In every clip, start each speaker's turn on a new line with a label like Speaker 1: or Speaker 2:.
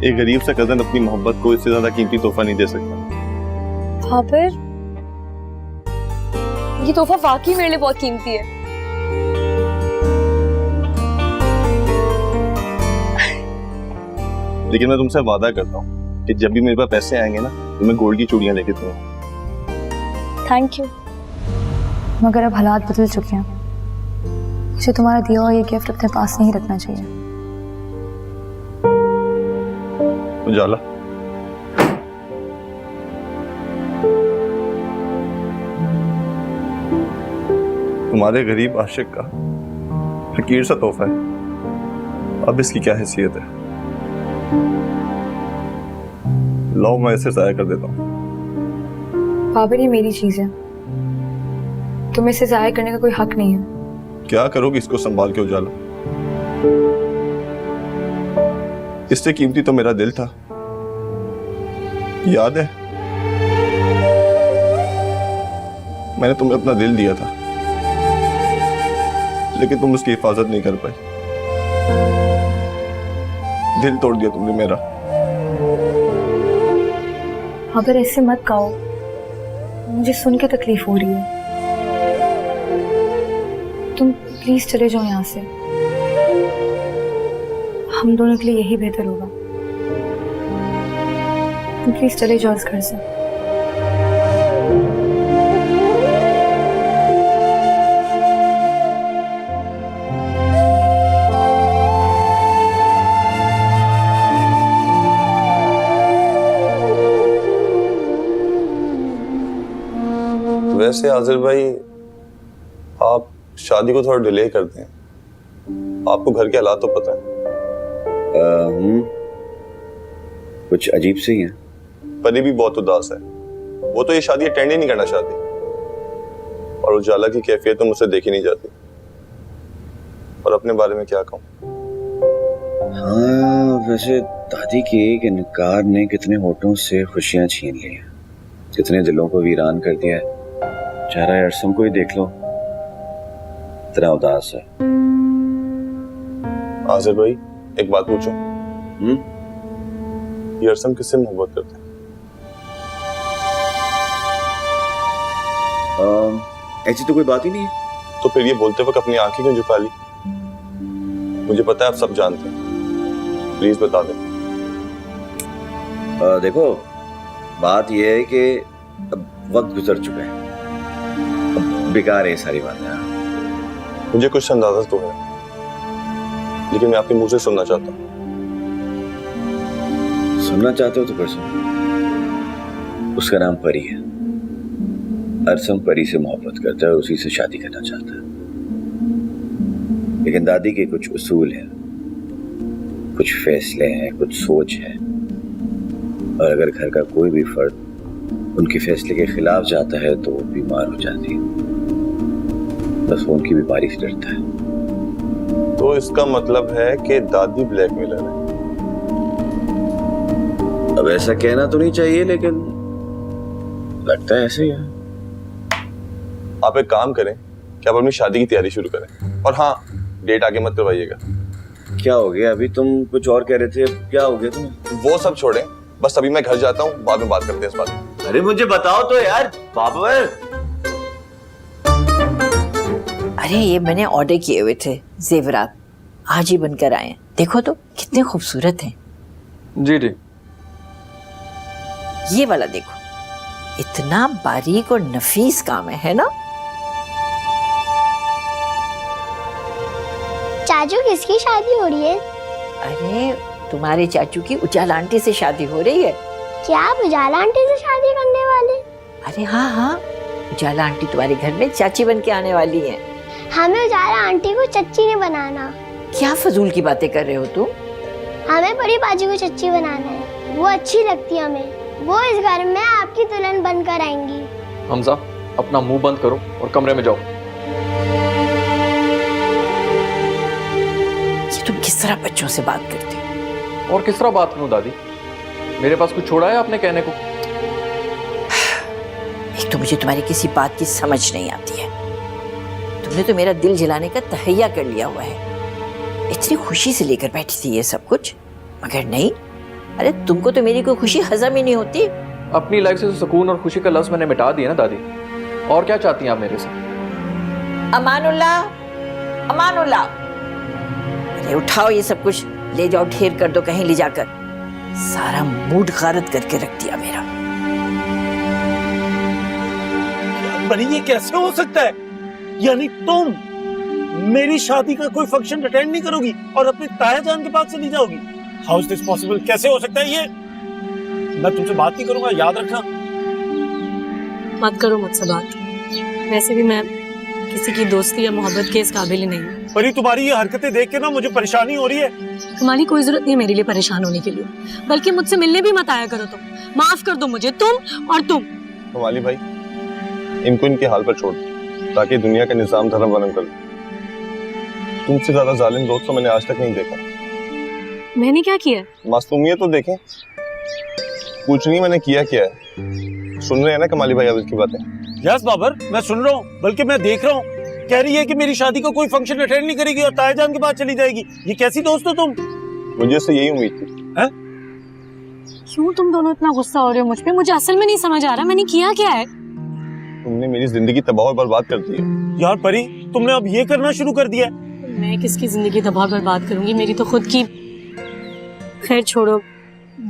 Speaker 1: एक गरीब सा कजन अपनी मोहब्बत को इससे ज्यादा कीमती तोहफा नहीं दे सकता।
Speaker 2: हाँ, फिर ये तोहफा वाकई मेरे लिए बहुत कीमती है।
Speaker 1: लेकिन मैं तुमसे वादा करता हूँ कि जब भी मेरे पास पैसे आएंगे ना तो मैं गोल्ड की चूड़ियां लेके दूंगा।
Speaker 2: Thank you.
Speaker 3: मगर अब हालात बदल चुके हैं, मुझे तुम्हारा दिया हुआ ये गिफ्ट अपने पास नहीं रखना चाहिए।
Speaker 1: उजाला, तुम्हारे गरीब आशिक का फकीर सा तोहफा है, अब इसकी क्या हैसियत है? लो मैं इसे जाया कर देता हूँ।
Speaker 3: बाबर, ये मेरी चीज है, तुम्हें इसे जाया करने का कोई हक नहीं है।
Speaker 1: क्या करोगे इसको संभाल के उजाला? इससे कीमती तो मेरा दिल था, याद है? मैंने तुम्हें अपना दिल दिया था, लेकिन तुम उसकी हिफाजत नहीं कर पाई। दिल तोड़ दिया तुमने मेरा।
Speaker 3: अगर ऐसे मत कहो, मुझे सुन के तकलीफ हो रही है। तुम प्लीज चले जाओ यहाँ से, हम दोनों के लिए यही बेहतर होगा। तुम प्लीज चले जाओ इस घर से।
Speaker 1: वैसे आजिर भाई, आप शादी को थोड़ा डिले कर दें। आपको घर के हालात तो पता है।
Speaker 4: कुछ अजीब से ही है।
Speaker 1: परी भी बहुत उदास है, वो तो ये शादी अटेंड ही नहीं करना चाहती, और उजाला की कैफियत तो मुझसे देखी नहीं जाती। और अपने बारे में क्या कहूँ?
Speaker 4: हाँ, वैसे दादी के एक इनकार ने कितने होठों से खुशियां छीन ली हैं, कितने दिलों को वीरान कर दिया है। चेहरा अरसम को ही देख लो, इतना उदास है।
Speaker 1: आजिर भाई, एक बात पूछूं? ये अरसम किससे मोहब्बत करते हैं?
Speaker 4: ऐसी तो कोई बात ही नहीं है।
Speaker 1: तो फिर ये बोलते वक्त अपनी आंखें क्यों झुका ली? मुझे पता है आप सब जानते हैं, प्लीज बता दें।
Speaker 4: देखो, बात यह है कि अब वक्त गुजर चुका है, अब बेकार है ये सारी बातें।
Speaker 1: मुझे कुछ अंदाजा तो है, लेकिन मैं आपके मुंह से सुनना चाहता हूँ।
Speaker 4: सुनना चाहते हो तो फिर सुनो। उसका नाम परी है। अरसम परी से मोहब्बत करता है और उसी से शादी करना चाहता है, लेकिन दादी के कुछ उसूल हैं, कुछ फैसले हैं, कुछ सोच है, और अगर घर का कोई भी फर्द उनके फैसले के खिलाफ जाता है तो वो बीमार हो जाती है। बस वो उनकी बीमारी से डरता है।
Speaker 1: तो इसका मतलब है कि दादी ब्लैकमेलर है।
Speaker 4: अब ऐसा कहना तो नहीं चाहिए, लेकिन लगता है ऐसे ही है।
Speaker 1: आप एक काम करें कि आप अपनी शादी की तैयारी शुरू करें, और हाँ, डेट आगे मत करवाइएगा।
Speaker 4: क्या हो गया? अभी तुम कुछ और कह रहे थे, क्या हो गया तुम्हें?
Speaker 1: वो सब छोड़ें, बस अभी मैं घर जाता हूँ, बाद में बात करते हैं इस बात में।
Speaker 4: अरे मुझे बताओ तो यार बाबर।
Speaker 5: अरे ये मैंने ऑर्डर किए हुए थे जेवरात, आज ही बनकर आए हैं। देखो तो कितने खूबसूरत हैं।
Speaker 6: जी जी।
Speaker 5: ये वाला देखो, इतना बारीक और नफीस काम है ना?
Speaker 7: चाचू, किसकी शादी हो रही है?
Speaker 5: अरे तुम्हारे चाचू की उजाला आंटी से शादी हो रही है।
Speaker 7: क्या आप उजाला आंटी से शादी करने वाले?
Speaker 5: अरे हाँ हाँ, उजाला आंटी तुम्हारे घर में चाची बन के आने वाली है।
Speaker 7: हमें उजाला आंटी को चच्ची नहीं बनाना।
Speaker 5: क्या फजूल की बातें कर रहे हो तुम?
Speaker 7: हमें बड़ी बाजी को चच्ची बनाना है, वो अच्छी लगती है हमें। वो इस घर में आपकी दुल्हन बनकर आएंगी।
Speaker 6: हमजा, अपना मुंह बंद करो और कमरे में जाओ।
Speaker 5: ये तुम किस तरह बच्चों से बात करते हो?
Speaker 6: और किस तरह बात करूं दादी? मेरे पास कुछ छोड़ा है आपने कहने को?
Speaker 5: एक तो मुझे तुम्हारी किसी बात की समझ नहीं आती है। तुमने तो मेरा दिल जलाने का तहैया कर लिया हुआ है। इतनी खुशी से लेकर बैठी थी ये सब कुछ, मगर नहीं, अरे तुमको तो मेरी कोई खुशी हजम ही नहीं होती।
Speaker 6: अपनी लाइफ से तो सुकून और खुशी का लफ्ज मैंने मिटा दिया ना दादी, और क्या चाहती हैं आप मेरे से?
Speaker 5: अमानुल्लाह, अमानुल्लाह, अरे उठाओ ये सब कुछ, ले जाओ ढेर कर दो कहीं ले जाकर। सारा मूड गारत करके रख दिया मेरा।
Speaker 8: बनी ये कैसे हो सकता है? यानी तुम मेरी शादी का कोई फंक्शन अटेंड नहीं करोगी और अपने ताया जान के पास चली जाओगी? How is this possible? कैसे हो सकता है ये? मैं तुमसे बात नहीं करूंगा, याद रखना।
Speaker 9: मत करो मुझसे बात। वैसे भी मैं किसी की दोस्ती या मोहब्बत के इस काबिल ही नहीं हूँ।
Speaker 8: पर तुम्हारी ये हरकतें देख के ना मुझे परेशानी हो रही है।
Speaker 9: तुम्हारी कोई जरूरत नहीं मेरे लिए परेशान होने के लिए, बल्कि मुझसे मिलने भी मत आया करो। तुम माफ कर दो मुझे, तुम और तुम।
Speaker 1: कमाली भाई, इनको इनके हाल पर छोड़ ताकि दुनिया का निजाम धर्म वरम कर। तुमसे ज्यादा जालिम दोस्त तो मैंने आज तक नहीं देखा।
Speaker 9: मैंने क्या किया?
Speaker 1: मासूमियत तो देखें, पूछ नहीं मैंने किया क्या है। सुन रहे हैं ना कमाली भाई अब इसकी बातें?
Speaker 8: यस बाबर, मैं सुन रहा हूँ, बल्कि मैं देख रहा हूँ। कह रही है कि मेरी शादी का कोई फंक्शन अटेंड नहीं करेगी और ताया जान के पास चली जाएगी। ये कैसी दोस्त हो तुम?
Speaker 1: मुझे से यही उम्मीद थी।
Speaker 8: हैं?
Speaker 9: क्यों तुम दोनों इतना गुस्सा हो रहे हो मुझ पे? मुझे असल में नहीं समझ आ रहा मैंने किया क्या है।
Speaker 1: तुमने मेरी जिंदगी तबाह और बर्बाद कर दी है।
Speaker 8: यार परी, तुमने अब ये करना शुरू कर दिया है?
Speaker 9: मैं किसकी जिंदगी तबाह बर्बाद करूंगी? मेरी तो खुद की। खैर छोड़ो,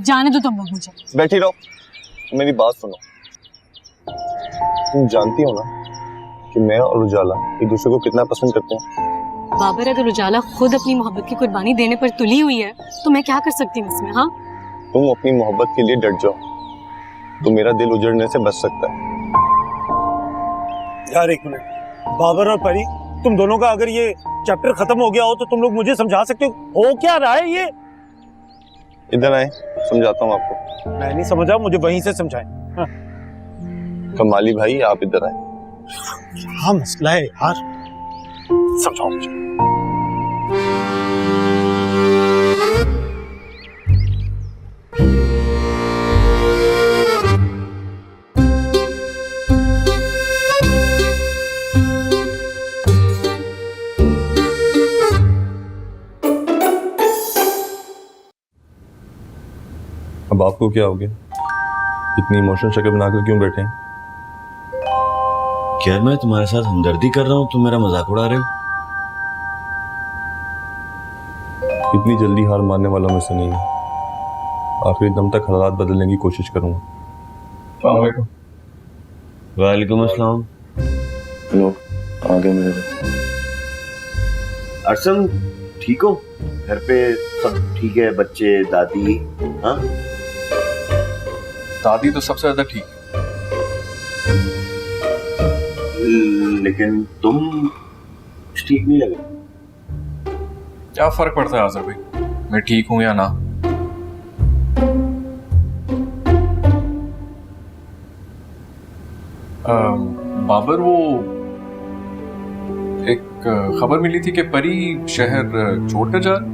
Speaker 9: जाने दो तुम लोग मुझे।
Speaker 1: बैठी रहो, मेरी बात सुनो। तुम जानती हो ना कि मैं और उजाला एक दूसरे को कितना पसंद करते हैं।
Speaker 9: बाबर, अगर उजाला खुद अपनी मोहब्बत की कुर्बानी देने पर तुली हुई है तो मैं क्या कर सकती हूँ इसमें? हाँ,
Speaker 1: तुम अपनी मोहब्बत के लिए डट जाओ तो मेरा दिल उजड़ने से बच सकता है।
Speaker 8: यार एक मिनट, बाबर और परी, तुम दोनों का अगर ये चैप्टर खत्म हो गया हो तो तुम लोग मुझे समझा सकते हो क्या रहा है ये?
Speaker 1: इधर आए, समझाता हूँ आपको।
Speaker 8: मैं नहीं समझा, मुझे वहीं से समझाएं। हाँ।
Speaker 1: कमाली भाई आप इधर आए।
Speaker 8: हाँ मसला है यार, समझाओ मुझे।
Speaker 1: अब आपको क्या हो गया? इतनी इमोशनल शक्ल बनाकर क्यों बैठे हैं?
Speaker 4: क्या मैं तुम्हारे साथ हमदर्दी कर रहा हूँ, तुम मेरा मजाक उड़ा रहे हो?
Speaker 1: इतनी जल्दी हार मानने वाला मैं से नहीं हूँ। आखिरी दम तक हालात बदलने की कोशिश करूँगा।
Speaker 4: वालेकुम अस्सलाम।
Speaker 1: हेलो, आगे मेरे।
Speaker 4: अरसम, ठीक हो? घर पे सब ठीक है? बच्चे, दादी? हाँ,
Speaker 6: दादी तो सबसे ज्यादा ठीक है।
Speaker 4: लेकिन तुम ठीक नहीं लगे।
Speaker 6: क्या फर्क पड़ता है आज़र भाई, मैं ठीक हूं या ना? बाबर, वो एक खबर मिली थी कि परी शहर छोड़कर जा रही।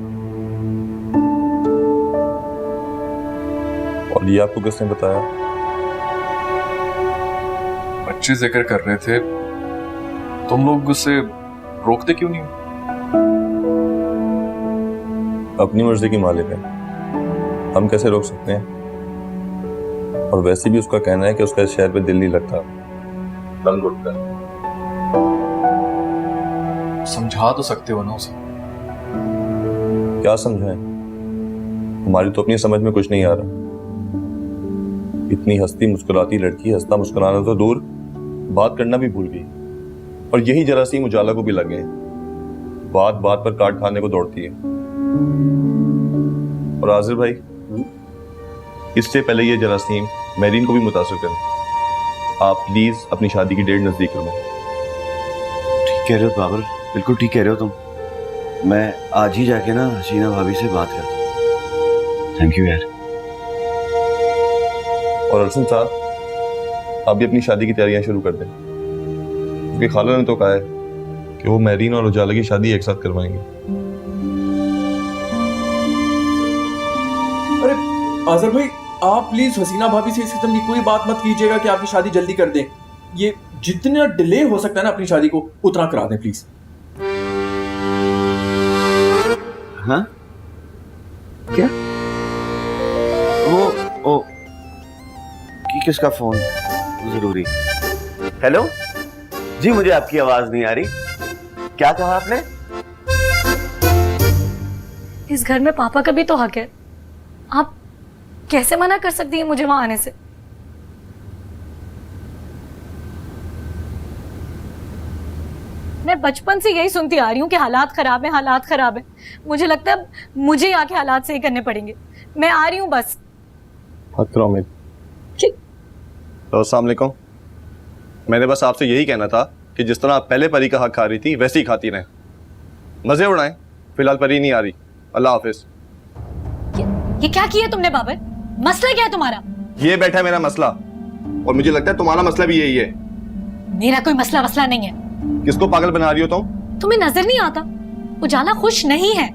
Speaker 1: और ये आपको किसने बताया?
Speaker 6: बच्चे जिक्र कर रहे थे, तुम लोग उसे रोकते क्यों नहीं?
Speaker 1: अपनी मर्जी की मालिक है, हम कैसे रोक सकते हैं? और वैसे भी उसका कहना है कि उसका इस शहर पे दिल नहीं लगता। तंग उठता है।
Speaker 6: समझा तो सकते हो ना उसे।
Speaker 1: क्या समझाएं? हमारी तो अपनी समझ में कुछ नहीं आ रहा। इतनी हंसती मुस्कुराती लड़की हंसता मुस्कुराना तो दूर, बात करना भी भूल गई। और यही जरासीम उजाला को भी लगे, बात बात पर काट खाने को दौड़ती है। और आजिर भाई, इससे पहले ये जरासीम मेरीन को भी मुतासिर करें। आप प्लीज अपनी शादी की डेट नजदीक करो।
Speaker 4: ठीक कह रहे हो बाबर, बिल्कुल ठीक कह रहे हो तुम। मैं आज ही जाके ना हसीना भाभी से बात करता हूँ। थैंक यू यार।
Speaker 1: और अरसन साहब, आप भी अपनी शादी की तैयारियां शुरू कर दें, क्योंकि खाला ने तो कहा है कि वो मेरीन और उजाला की शादी एक साथ करवाएंगे।
Speaker 6: अरे आज़र भाई, आप प्लीज हसीना भाभी से इस किस्म की कोई बात मत कीजिएगा कि आपकी शादी जल्दी कर दें। ये जितना डिले हो सकता है ना अपनी शादी को, उतना करा दें प्लीज।
Speaker 4: हाँ, क्या? ओ, किसका फोन? जरूरी। हेलो जी, मुझे आपकी आवाज नहीं आ रही। क्या कहा आपने?
Speaker 3: इस घर में पापा का भी तो हक है। आप कैसे मना कर सकती हैं मुझे वहां आने से? मैं बचपन से यही सुनती आ रही हूँ कि हालात खराब है, हालात खराब है। मुझे लगता है मुझे आके हालात सही करने पड़ेंगे। मैं आ रही हूँ बस।
Speaker 1: मत करो उम्मीद। अस्सलाम वालेकुम। मैंने बस आपसे यही कहना था कि जिस तरह आप पहले परी का हक खा रही थी वैसे ही खाती रहें। मजे उड़ाएं। फिलहाल परी नहीं आ रही। अल्लाह हाफिज।
Speaker 3: ये क्या किया तुमने बाबर? मसला क्या है तुम्हारा?
Speaker 1: ये बैठा है मेरा मसला, और मुझे लगता है तुम्हारा मसला भी यही है।
Speaker 3: मेरा कोई मसला वसला नहीं है।
Speaker 1: किसको पागल बना रही हो तुम?
Speaker 3: तुम्हें नजर नहीं आता उजाला खुश नहीं है?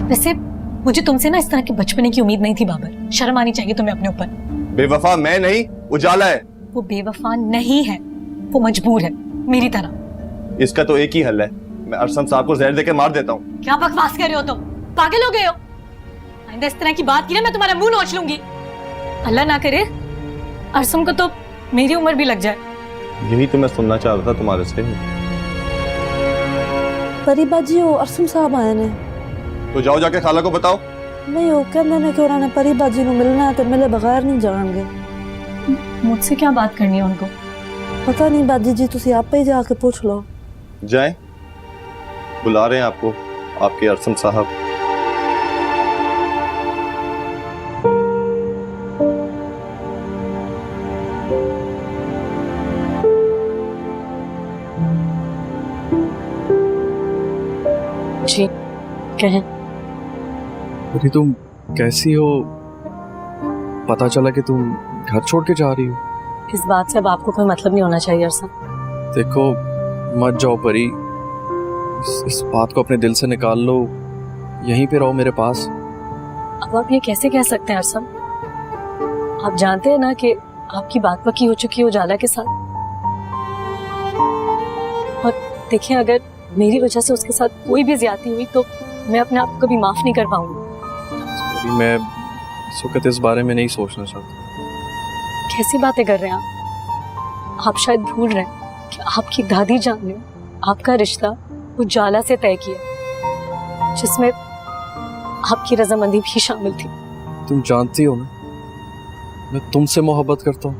Speaker 3: वैसे मुझे तुमसे ना इस तरह के बचपने की उम्मीद नहीं थी बाबर। शर्म आनी चाहिए तुम्हें अपने ऊपर।
Speaker 1: बेवफा मैं नहीं, उजाला है।
Speaker 3: वो बेवफा नहीं है, वो मजबूर है मेरी तरह।
Speaker 1: इसका तो एक ही हल है, मैं अरसम साहब को जहर देके मार देता हूँ।
Speaker 3: क्या बकवास कर रहे हो तुम? पागल हो गए हो? आइंदा इस तरह की बात की ना मैं तुम्हारा मुंह नोच लूंगी। अल्लाह ना करे अरसम को तो मेरी उम्र भी लग जाए।
Speaker 1: यही तो मैं सुनना चाह रहा था तुम्हारे से।
Speaker 10: परी बाजी वो अरसम साहब आए ने।
Speaker 1: तो जाओ जाके खाला को बताओ।
Speaker 10: नहीं वो कहते ने कि उन्होंने परी बाजी को मिलना है तो मिले बगैर नहीं जाएंगे।
Speaker 3: मुझसे क्या बात करनी है उनको?
Speaker 10: पता नहीं बाजी जी, तुसी आप ही जाके पूछ लो।
Speaker 1: जाएं, बुला रहे हैं आपको आपके अरसम साहब।
Speaker 3: जी कहें।
Speaker 6: अरे तुम कैसी हो? पता चला कि तुम घर छोड़ के जा रही हो।
Speaker 9: इस बात से अब आपको कोई मतलब नहीं होना चाहिए अरसम।
Speaker 6: देखो मत जाओ परी, इस बात को अपने दिल से निकाल लो। यहीं पे रहो मेरे पास।
Speaker 9: अब आप ये कैसे कह सकते हैं अरसम? आप जानते हैं ना कि आपकी बात पक्की हो चुकी है उजाला के साथ। और देखें, अगर मेरी वजह से उसके साथ कोई भी ज्यादती हुई तो मैं अपने आप को कभी माफ नहीं कर पाऊंगी।
Speaker 6: मैं इस वक्त इस बारे में नहीं सोचना चाहता।
Speaker 9: कैसी बातें कर रहे हैं आप शायद भूल रहे हैं कि आपकी दादी जान ने आपका रिश्ता उजाला से तय किया, जिसमें आपकी रजामंदी भी शामिल थी।
Speaker 6: तुम जानती हो ना मैं तुमसे मोहब्बत करता हूँ।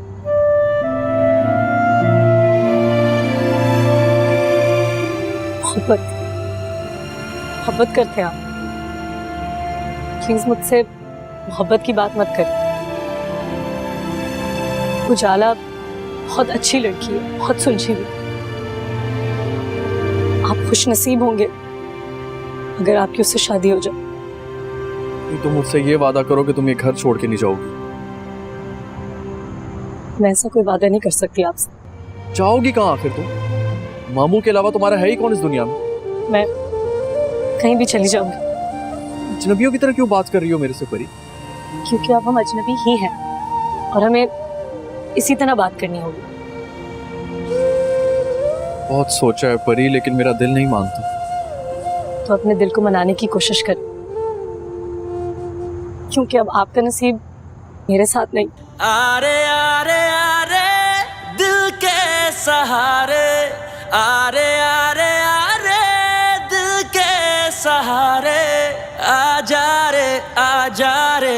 Speaker 9: मोहब्बत करते हैं आप? प्लीज मुझसे मोहब्बत की बात मत करें। उजाला बहुत अच्छी लड़की है, बहुत सुलझी हुई। आप खुश नसीब होंगे अगर आपकी उससे शादी हो जाए।
Speaker 6: तुम मुझसे ये वादा करो कि तुम ये घर छोड़ के नहीं जाओगी।
Speaker 9: मैं ऐसा कोई वादा नहीं कर सकती आपसे।
Speaker 6: जाओगी कहाँ आखिर तुम? मामू के अलावा तुम्हारा है ही कौन इस दुनिया में?
Speaker 9: मैं कहीं भी चली जाऊंगी।
Speaker 6: अजनबियों की तरह क्यों बात कर रही हो मेरे से परी?
Speaker 9: क्योंकि अब हम अजनबी ही हैं और हमें इसी तरह बात करनी होगी।
Speaker 6: बहुत सोचा है परी, लेकिन मेरा दिल नहीं मानता।
Speaker 9: तो अपने दिल को मनाने की कोशिश कर, क्योंकि अब आपका नसीब मेरे साथ नहीं।
Speaker 11: आरे आरे आरे दिल के सहारे, आरे आरे आरे दिल के सहारे, आजा रे आजा रे।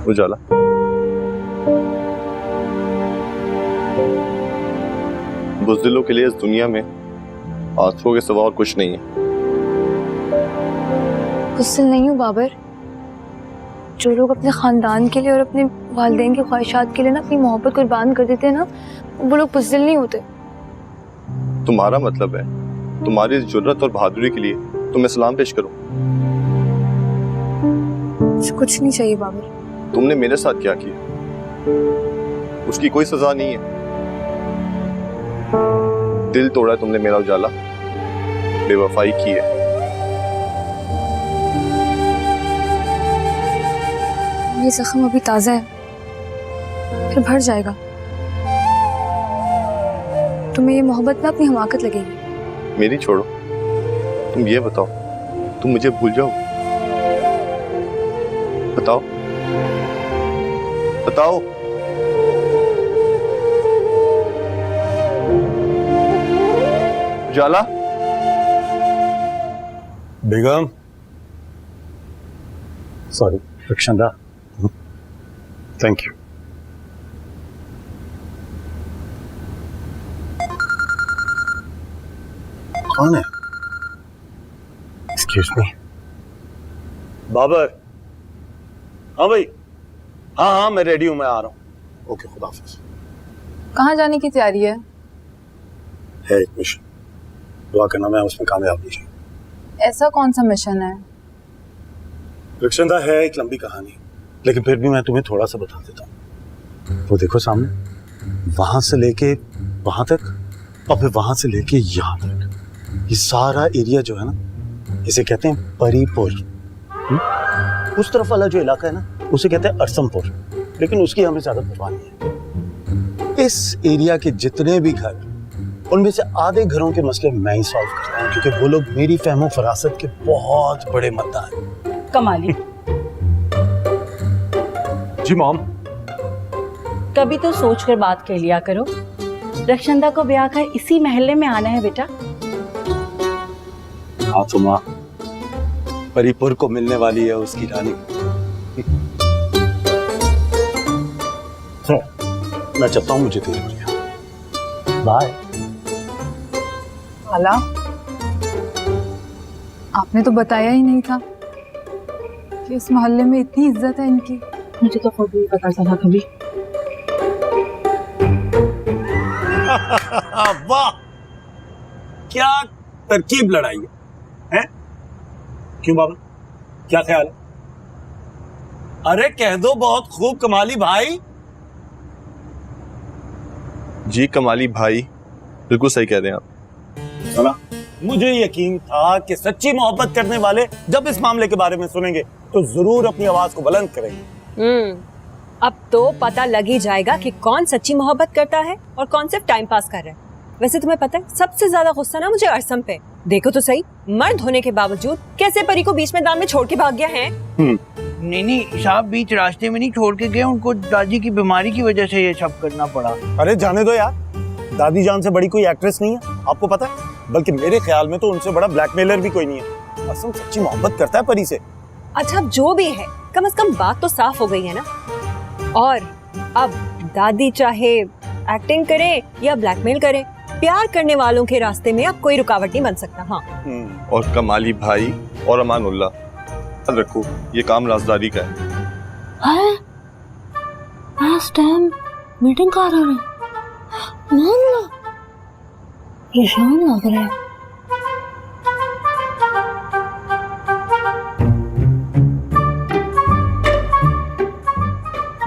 Speaker 1: उजाला, बुज़दिलों के लिए इस दुनिया में आंसुओं के सिवा और कुछ नहीं है।
Speaker 3: गुस्सिल नहीं हूँ बाबर। जो लोग अपने खानदान के लिए और अपने वालिदैन की ख्वाहिशात के लिए ना अपनी मोहब्बत कुर्बान कर देते हैं ना, वो लोग बुज़दिल नहीं होते।
Speaker 1: तुम्हारा मतलब है तुम्हारी इस जुर्रत और बहादुरी के लिए तुम्हें सलाम पेश करूं?
Speaker 3: मुझे कुछ नहीं चाहिए बाबर।
Speaker 1: तुमने मेरे साथ क्या किया उसकी कोई सजा नहीं है। दिल तोड़ा है तुमने मेरा उजाला, बेवफाई की है।
Speaker 3: ये जख्म अभी ताजा है, फिर भर जाएगा। तुम्हें ये मोहब्बत में अपनी हमाकत लगेगी,
Speaker 1: मेरी छोड़ो, तुम ये बताओ, तुम मुझे भूल जाओ? बताओ बताओ। जाला,
Speaker 8: बेगम, सॉरी रक्षंदा, थैंक यू। कौन है? Excuse me. बाबर। हाँ भाई, हाँ मैं रेडी हूँ, मैं आ रहा हूँ। ओके, खुदा हाफिज।
Speaker 3: कहाँ जाने की तैयारी है?
Speaker 8: एक मिशन, दुआ करना मैं उसमें कामयाब नहीं जाऊँ।
Speaker 3: ऐसा कौन सा मिशन है?
Speaker 8: रक्षंदा, है एक लंबी कहानी, लेकिन फिर भी मैं तुम्हें थोड़ा सा बता देता हूँ। वो देखो सामने, वहां से लेके वहां तक और फिर वहां से लेके यहाँ तक, ये सारा एरिया जो है ना, इसे कहते हैं परीपुर। उस तरफ वाला जो इलाका है ना, उसे कहते हैं अरसमपुर, लेकिन उसकी हमें ज्यादा परवाह नहीं है। इस एरिया के जितने भी घर, उनमें से आधे घरों के मसले मैं ही सॉल्व करता हूँ, क्योंकि वो लोग मेरी फहमो फरासत के बहुत बड़े मद्दार हैं।
Speaker 10: कमाली,
Speaker 8: जी मॉम।
Speaker 10: कभी तो सोच कर बात कर लिया करो। रक्षंदा को ब्याह कर इसी महल्ले में आना है बेटा।
Speaker 8: हाँ तो माँ, परीपुर को मिलने वाली है उसकी रानी। मैं चलता हूँ, मुझे देर हो रही है। बाय।
Speaker 3: खाला, आपने तो बताया ही नहीं था कि इस मोहल्ले में इतनी इज्जत है इनकी।
Speaker 10: मुझे तो खुद नहीं पता चला कभी।
Speaker 8: वाह, क्या तरकीब लड़ाई है? क्यों बाबा, क्या ख्याल है? अरे कह दो, बहुत खूब कमाली भाई।
Speaker 1: जी कमाली भाई, बिल्कुल सही कह रहे हैं आप।
Speaker 8: सुना, मुझे यकीन था कि सच्ची मोहब्बत करने वाले जब इस मामले के बारे में सुनेंगे तो जरूर अपनी आवाज को बुलंद करेंगे।
Speaker 9: अब तो पता लग ही जाएगा कि कौन सच्ची मोहब्बत करता है और कौन सिर्फ टाइम पास कर रहा है। वैसे तुम्हें पता है, सबसे ज्यादा गुस्सा ना मुझे अरसम पे। देखो तो सही, मर्द होने के बावजूद कैसे परी को बीच मैदान में छोड़ के भाग गया है।
Speaker 11: नहीं साहब, बीच रास्ते में नहीं छोड़ के गए, उनको दादी की बीमारी की वजह से ये सब करना पड़ा।
Speaker 8: अरे जाने दो यार, दादी जान से बड़ी कोई एक्ट्रेस नहीं है, आपको पता है। बल्कि मेरे ख्याल में तो उनसे बड़ा ब्लैकमेलर भी कोई नहीं है। असम सच्ची मोहब्बत करता है परी से।
Speaker 9: अच्छा, जो भी है, कम से कम बात तो साफ हो गई है ना। और अब दादी चाहे एक्टिंग करे या ब्लैकमेल करे, प्यार करने वालों के रास्ते में अब कोई रुकावट नहीं बन सकता। हाँ,
Speaker 1: और कमाली भाई और अमानुल्लाह, याद रखो ये काम राजदारी का है।
Speaker 10: टाइम मीटिंग कर रहे हैं, परेशान लग रहा है।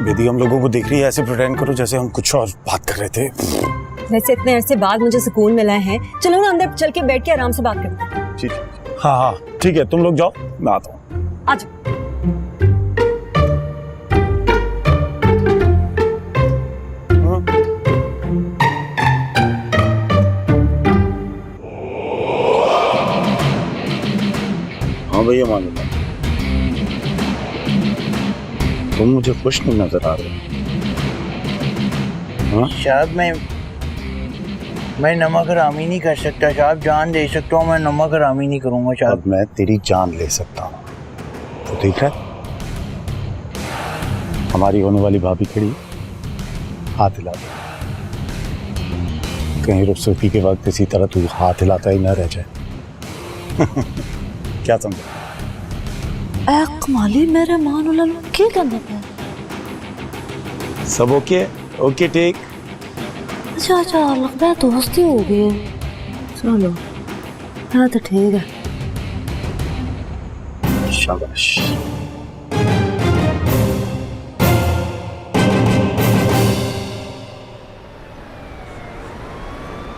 Speaker 8: बेदी हम लोगों को देख रही है, ऐसे प्रिटेंड करो जैसे हम कुछ और बात कर रहे थे।
Speaker 9: वैसे इतने अरसे बाद मुझे सुकून मिला है, चलो ना अंदर चल के बैठ के आराम से बात करते हैं।
Speaker 1: ठीक।
Speaker 8: हाँ ठीक है, तुम लोग जाओ, मैं आता हूँ।
Speaker 9: आज
Speaker 4: हाँ भैया मालूम, तुम मुझे खुश नहीं नजर आ रहे।
Speaker 11: साहब मैं नमक हरामी नहीं कर सकता साहब, जान दे सकता हूँ, मैं नमक हरामी नहीं करूँगा साहब।
Speaker 8: अब मैं तेरी जान ले सकता हूँ, तो देख रहा है हमारी होने वाली भाभी खड़ी, हाथ हिला दे। कहीं रुखसती के वक्त इसी तरह तू हाथ हिलाता ही ना रह जाए। क्या समझा?
Speaker 10: कमाली, मेरे मानुल्लाह क्या करना है?
Speaker 8: सब ओके? Okay take.
Speaker 10: अच्छा लगता है दोस्ती हो गई है। चलो हाँ तो ठीक है।
Speaker 8: शाबाश।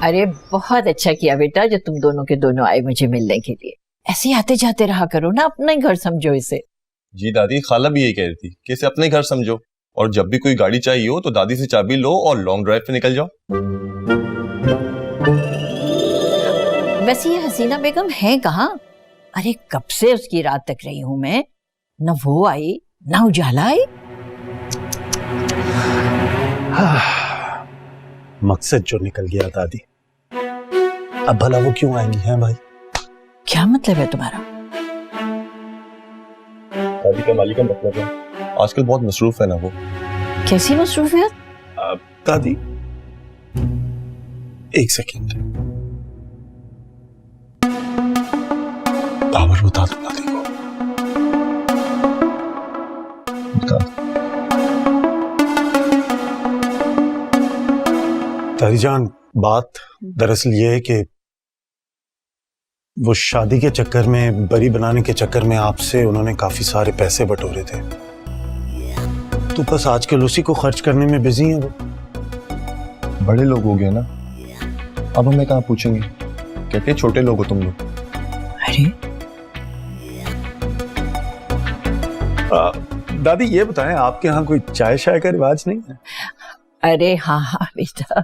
Speaker 5: अरे बहुत अच्छा किया बेटा जो तुम दोनों के दोनों आए मुझे मिलने के लिए। ऐसे ही आते जाते रहा करो ना, अपना ही घर समझो इसे।
Speaker 1: जी दादी, खाला भी यही कह रही थी कि इसे अपने घर समझो, और जब भी कोई गाड़ी चाहिए हो तो दादी से चाबी लो और लॉन्ग ड्राइव पे निकल जाओ।
Speaker 5: वैसे ये हसीना बेगम है कहाँ? अरे कब से उसकी रात तक रही हूं मैं, न वो आई न उजाला आई।
Speaker 8: मकसद जो निकल गया दादी, अब भला वो क्यों आएंगी हैं भाई?
Speaker 5: क्या मतलब है तुम्हारा?
Speaker 1: दादी का मालिक का मतलब है आजकल बहुत मसरूफ है ना वो।
Speaker 5: कैसी मसरूफियत?
Speaker 8: दादी एक सेकेंड, बाबर बता दो दादी को।
Speaker 1: बता दो।
Speaker 8: दादी जान, बात दरअसल ये है कि वो शादी के चक्कर में, बरी बनाने के चक्कर में आपसे उन्होंने काफी सारे पैसे बटोरे थे, तो बस आजकल उसी को खर्च करने में बिजी हैं वो।
Speaker 1: बड़े लोग हो गए ना, अब हमें कहाँ पूछेंगे, कहते हैं छोटे लोग हो तुम लोग।
Speaker 5: अरे
Speaker 8: दादी ये बताएं, आपके यहाँ कोई चाय शाय का रिवाज नहीं है?
Speaker 5: अरे हाँ हाँ बेटा,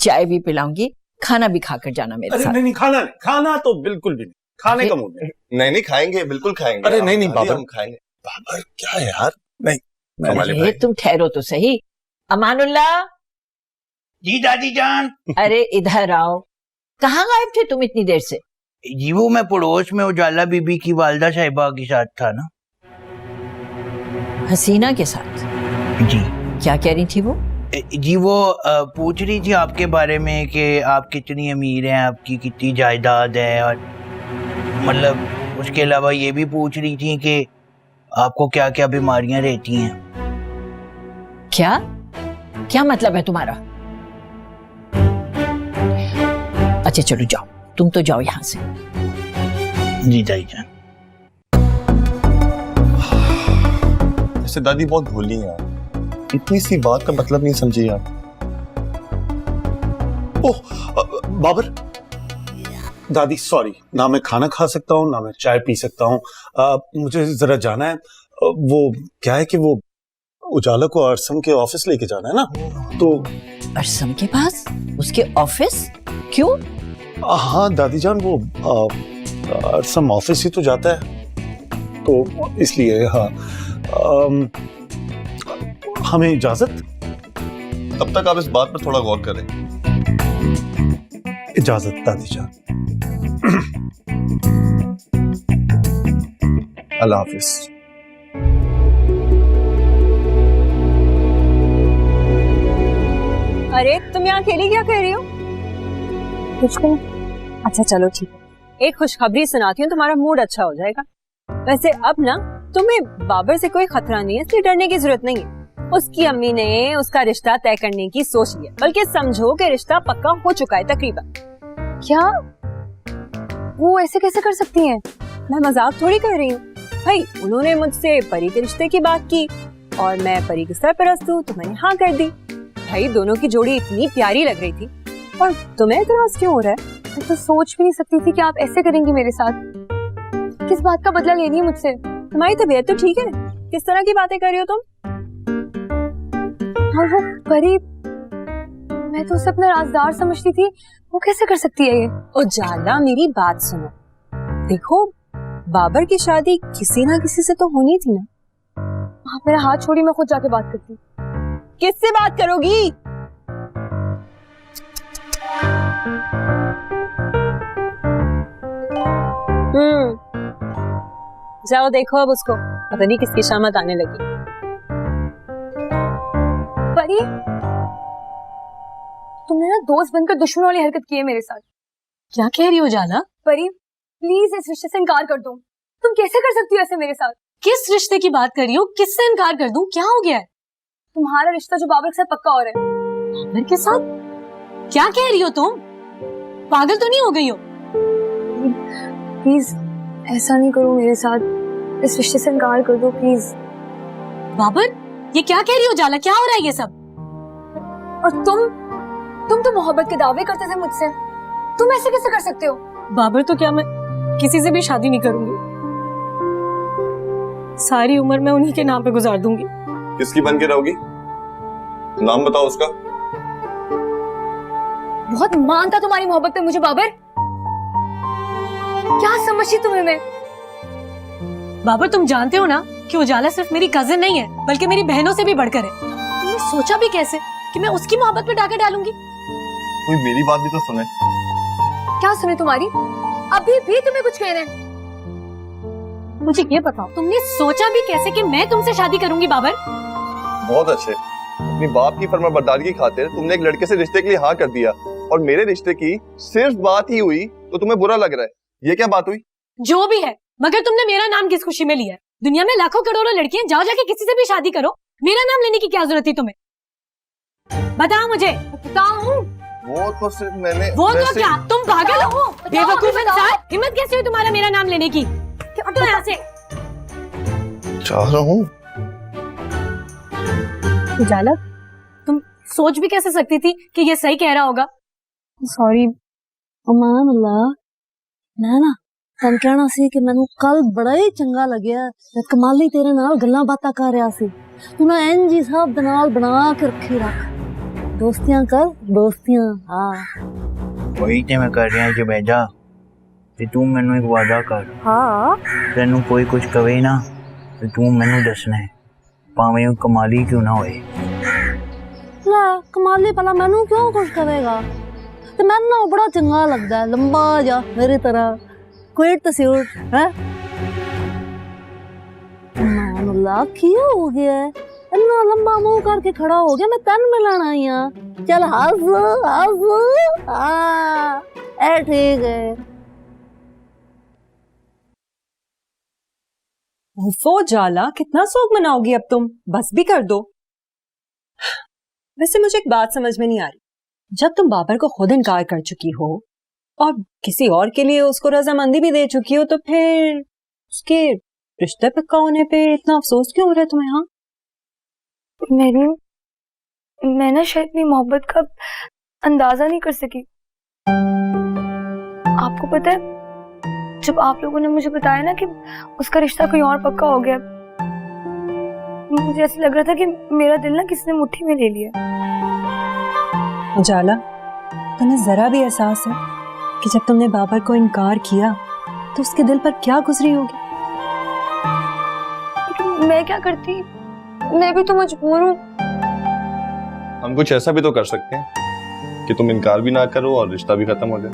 Speaker 5: चाय भी पिलाऊंगी, खाना भी खाकर जाना मेरे
Speaker 8: अरे
Speaker 5: साथ।
Speaker 8: नहीं, खाना नहीं, खाना तो बिल्कुल भी नहीं, खाने का मूड नहीं।
Speaker 1: नहीं खाएंगे, बिल्कुल खाएंगे।
Speaker 8: अरे नहीं बाबर,
Speaker 1: हम खाएंगे।
Speaker 8: बाबर क्या है यार, नहीं।
Speaker 5: अरे तुम ठहरो तो सही। अमानुल्लाह,
Speaker 11: जी दादी जान।
Speaker 5: अरे इधर आओ। कहाँ गायब थे तुम इतनी देर से?
Speaker 11: जी वो मैं पड़ोस में उजाला बीबी की वालदा साहिबा के साथ था ना।
Speaker 5: हसीना के साथ?
Speaker 11: जी।
Speaker 5: क्या कह रही थी वो?
Speaker 11: जी वो पूछ रही थी आपके बारे में कि आप कितनी अमीर हैं, आपकी कितनी जायदाद है, और मतलब उसके अलावा ये भी पूछ रही थी कि आपको क्या क्या बीमारियां रहती हैं।
Speaker 5: क्या क्या मतलब है तुम्हारा? अच्छा चलो जाओ, तुम तो जाओ यहाँ से।
Speaker 11: जी दादी जान।
Speaker 1: ऐसे दादी बहुत भोली हैं आप, इतनी सी बात का मतलब नहीं समझी आप।
Speaker 8: ओह बाबर, दादी सॉरी, ना मैं खाना खा सकता हूँ ना मैं चाय पी सकता हूँ, मुझे जरा जाना है। वो क्या है कि वो उजाला को अरसम के ऑफिस लेके जाना है ना, तो।
Speaker 5: अरसम के पास? उसके ऑफिस? क्यों?
Speaker 8: हाँ दादी जान, वो अरसम ऑफिस ही तो जाता है, तो इसलिए। हाँ हमें इजाजत?
Speaker 1: तब तक आप इस बात पर थोड़ा गौर करें।
Speaker 8: इजाजत दादी जान।
Speaker 1: अल्लाह हाफिज।
Speaker 9: अरे तुम यहाँ अकेली क्या कर रही हो? कुछ नहीं। अच्छा चलो ठीक है, एक खुशखबरी सुनाती हूँ, तुम्हारा मूड अच्छा हो जाएगा। वैसे अब ना तुम्हें बाबर से कोई खतरा नहीं है, इसलिए डरने की जरूरत नहीं है। उसकी अम्मी ने उसका रिश्ता तय करने की सोच लिया, बल्कि समझो कि रिश्ता पक्का हो चुका है तकरीबन।
Speaker 3: क्या? वो ऐसे कैसे कर सकती हैं?
Speaker 9: मैं मजाक थोड़ी कर रही हूँ भाई, उन्होंने मुझसे परी के रिश्ते की बात की और मैं परी की सरपरस्त हूँ, तो मैंने हाँ कर दी। भाई दोनों की जोड़ी इतनी प्यारी लग रही थी, और तुम्हें इतराज क्यों हो रहा है?
Speaker 3: मैं तो सोच भी नहीं सकती थी कि आप ऐसे करेंगी मेरे साथ। किस बात का बदला लेनी है मुझसे?
Speaker 9: तुम्हारी तबीयत तो ठीक है? किस तरह की बातें कर रही हो तुम?
Speaker 3: और वो परी, मैं तो उसे अपना राजदार समझती थी, वो कैसे कर सकती है ये?
Speaker 9: उजाला मेरी बात सुनो, देखो बाबर की शादी किसी ना किसी से तो होनी थी ना।
Speaker 3: आप मेरा हाथ छोड़ी, मैं खुद जाके बात करती।
Speaker 9: किससे बात करोगी? जाओ देखो अब उसको, पता नहीं किसकी शामत आने लगी।
Speaker 3: परी, तुमने ना दोस्त बनकर दुश्मन वाली हरकत की है मेरे साथ।
Speaker 9: क्या कह रही हो उजाला?
Speaker 3: परी प्लीज इस रिश्ते से इनकार कर दो। तुम कैसे कर सकती हो ऐसे मेरे साथ?
Speaker 9: किस रिश्ते की बात कर रही हो? किससे इनकार कर दूं? क्या हो गया है?
Speaker 3: तुम्हारा रिश्ता जो बाबर के साथ पक्का हो रहा है।
Speaker 9: बाबर के साथ? क्या कह रही हो तुम? पागल तो नहीं हो गई हो?
Speaker 3: प्लीज ऐसा नहीं करो मेरे साथ, इस रिश्ते से इनकार कर दो प्लीज।
Speaker 9: बाबर, ये क्या कह रही हो उजाला? क्या हो रहा है ये सब?
Speaker 3: और तुम तो मोहब्बत के दावे करते थे मुझसे, तुम ऐसे कैसे कर सकते हो?
Speaker 9: बाबर, तो क्या मैं किसी से भी शादी नहीं करूंगी? सारी उम्र मैं उन्हीं के नाम पे गुजार दूंगी।
Speaker 1: किसकी बन के रहोगी? नाम बताओ उसका।
Speaker 3: बहुत मान था तुम्हारी मोहब्बत पे मुझे बाबर। क्या समझी तुम्हें मैं?
Speaker 9: बाबर तुम जानते हो ना कि उजाला सिर्फ मेरी कजिन नहीं है बल्कि मेरी बहनों से भी बढ़कर है। तुमने सोचा भी कैसे कि मैं उसकी मोहब्बत पे डाका डालूंगी?
Speaker 1: कोई मेरी बात भी तो सुने।
Speaker 3: क्या सुने तुम्हारी? अभी भी तुम्हें कुछ कहना है?
Speaker 9: मुझे ये बताओ तुमने सोचा भी कैसे कि मैं तुमसे शादी करूंगी बाबर?
Speaker 1: बहुत अच्छे। अपनी बाप की फरमाबरदारी की खातिर तुमने एक लड़के से रिश्ते के लिए हाँ कर दिया और मेरे रिश्ते की सिर्फ बात ही हुई तो तुम्हें बुरा लग रहा है। ये क्या बात हुई?
Speaker 9: जो भी है, मगर तुमने मेरा नाम किस खुशी में लिया है? दुनिया में लाखों करोड़ों लड़कियां, जाओ जाके किसी से भी शादी करो, मेरा नाम लेने की क्या जरूरत थी तुम्हें? बताओ मुझे।
Speaker 3: बताऊं?
Speaker 1: वो तो सिर्फ मैंने
Speaker 9: वो तो क्या? तुम पागल हो? बेवकूफ इंसान! हिम्मत कैसे हुई तुम्हारा मेरा नाम लेने की? हटो यहाँ से।
Speaker 1: चाह रहा हूँ।
Speaker 9: उजाला, तुम सोच भी कैसे सकती थी कि ये सही कह रहा होगा?
Speaker 10: सॉरी अमान अल्लाह, मैं ना तन कहना सी कि मैनू कल बड़ा ही चंगा लग्या जद कमाली तेरे नाल गल्लां बातां कर रहा सी। तू ना इंज ही सब दे नाल बना के रखी रख, दोस्तियां कर दोस्तियां। हाँ
Speaker 11: वही ते मैं कर रहा जुबैदा, ते तू मैनू एक वादा कर।
Speaker 10: हाँ
Speaker 11: तेनू कोई कुछ कवे ना ते तू मैनू दसना है, भावें वो कमाली क्यों ना होए।
Speaker 10: ला कमाली भला मैनू क्यों कुछ करेगा? ते मैनू ना बड़ा चंगा लगदा है, लंबा जा मेरी तरह, क्विट सूट है। अमान अल्लाह क्यों हो गया है? इतना लंबा मुंह करके खड़ा हो गया, मैं तन मिलाना आई हाँ। चल हंस हंस। हाँ ए ठीक है।
Speaker 2: वो जाला कितना शौक मनाओगी अब तुम? बस भी कर दो। वैसे मुझे एक बात समझ में नहीं आ रही, जब तुम बाबर को खुद इनकार कर चुकी हो और किसी और के लिए उसको रजामंदी भी दे चुकी हो, तो फिर उसके रिश्ते पक्का होने पे इतना अफसोस क्यों हो रहा है तुम्हें? हाँ
Speaker 3: मैं ना शायद अपनी मोहब्बत का अंदाजा नहीं कर सकी। आपको पता है, जब आप लोगों ने मुझे बताया ना कि उसका रिश्ता कोई और पक्का हो गया, मुझे ऐसा लग रहा था कि मेरा दिल ना किसी ने मुट्ठी में ले लिया।
Speaker 2: उजाला, तुम्हें जरा भी एहसास है कि जब तुमने बाबर को इनकार किया तो उसके दिल पर क्या गुजरी होगी?
Speaker 3: लेकिन मैं क्या करती, मैं भी तो मजबूर हूँ।
Speaker 1: हम कुछ ऐसा भी तो कर सकते हैं कि तुम इनकार भी ना करो और रिश्ता भी खत्म हो जाए।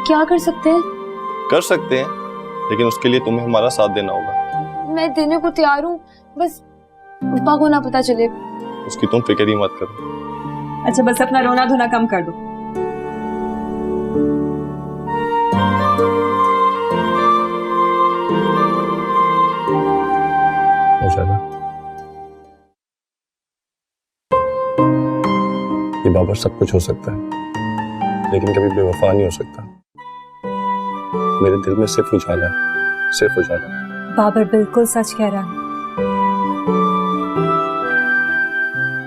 Speaker 3: क्या कर सकते हैं?
Speaker 1: कर सकते हैं, लेकिन उसके लिए तुम्हें हमारा साथ देना होगा।
Speaker 3: मैं देने को तैयार हूँ, बस पापा को ना पता चले।
Speaker 1: उसकी तुम फिक्र ही मत करो।
Speaker 2: अच्छा बस अपना रोना धोना कम कर दो।
Speaker 1: ये बाबर सब कुछ हो सकता है, लेकिन कभी बेवफा नहीं हो सकता। मेरे दिल में सिर्फ उजाला है, सिर्फ उजाला।
Speaker 2: बाबर बिल्कुल सच कह रहा है।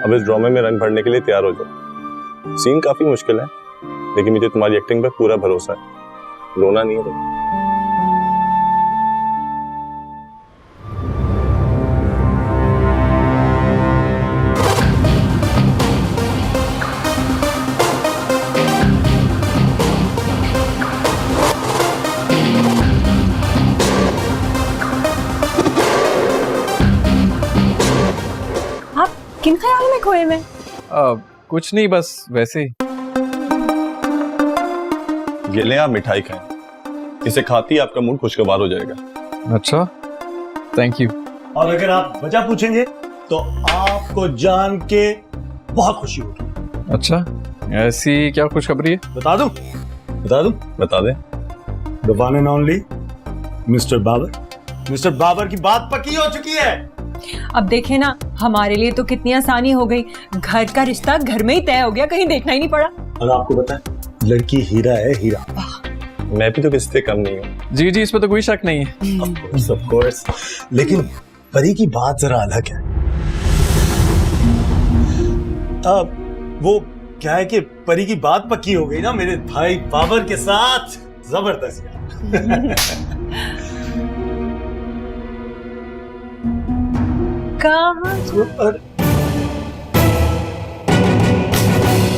Speaker 1: अब इस ड्रामे में रंग भरने के लिए तैयार हो जाओ। सीन काफी मुश्किल है, लेकिन मुझे तुम्हारी एक्टिंग पर पूरा भरोसा है। रोना नहीं है।
Speaker 2: किन ख्याल में खोए में?
Speaker 6: कुछ नहीं, बस वैसे ही।
Speaker 1: ये ले आप मिठाई खाएं, इसे खाती आपका मूड खुशगवार हो जाएगा।
Speaker 6: अच्छा, थैंक यू।
Speaker 8: और अगर आप वजह पूछेंगे तो आपको जान के बहुत खुशी होगी।
Speaker 6: अच्छा, ऐसी क्या खुशखबरी है?
Speaker 8: बता दूं?
Speaker 1: बता दे।
Speaker 8: The one and only mister Babar. Mister Babar की बात पक्की हो चुकी है।
Speaker 2: अब देखे ना, हमारे लिए तो कितनी आसानी हो गई, घर का रिश्ता घर में ही तय हो गया, कहीं देखना ही नहीं पड़ा।
Speaker 8: और आपको पता है, लड़की हीरा है, हीरा।
Speaker 1: मैं भी तो किसी से कम नहीं हूँ।
Speaker 6: जी जी, इस पर तो कोई शक नहीं है।
Speaker 8: Of course, लेकिन परी की बात जरा अलग है। वो क्या है कि परी की बात पक्की हो गई ना मेरे भाई बाबर के साथ। जबरदस्त यार।
Speaker 2: कहाँ?